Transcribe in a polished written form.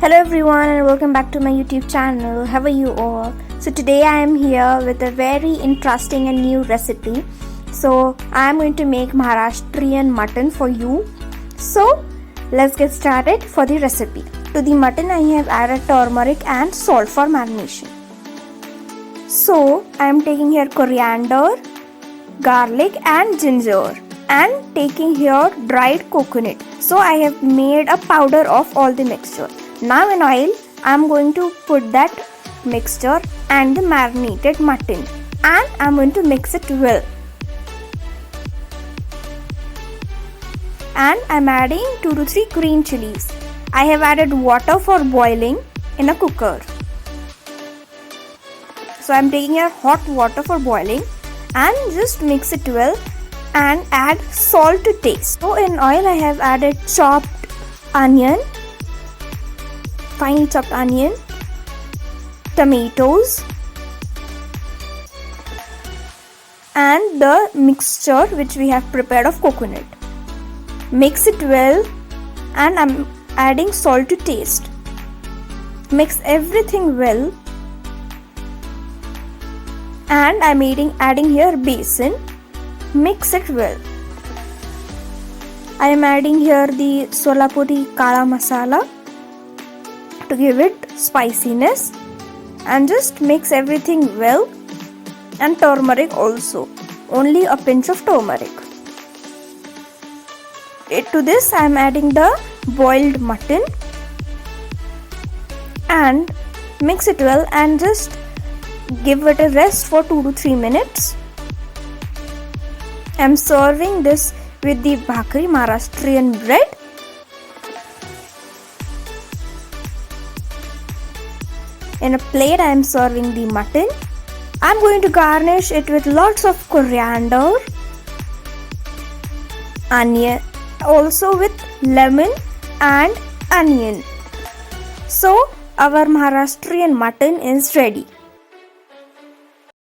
Hello everyone and welcome back to my YouTube channel. How are you all? So today I am here with a very interesting and new recipe. So I am going to make Maharashtrian mutton for you. So let's get started for the recipe. To the mutton I have added turmeric and salt for marination. So I am taking here coriander, garlic and ginger, and taking here dried coconut. So I have made a powder of all the mixture. Now in oil I am going to put that mixture and the marinated mutton, and I am going to mix it well. And I am adding 2 to 3 green chilies. I have added water for boiling in a cooker. So I am taking here hot water for boiling and just mix it well and add salt to taste. So in oil I have added chopped onion, finely chopped onion, tomatoes and the mixture which we have prepared of coconut. Mix it well and I'm adding salt to taste. Mix everything well and I'm adding here basin. Mix it well. I am adding here the Solapuri Kala Masala to give it spiciness, and just mix everything well, and turmeric also, only a pinch of turmeric. To this I am adding the boiled mutton and mix it well and just give it a rest for 2 to 3 minutes. I am serving this with the bhakri, Maharashtrian bread. In a plate I am serving the mutton. I am going to garnish it with lots of coriander, onion, also with lemon and onion. So our Maharashtrian mutton is ready.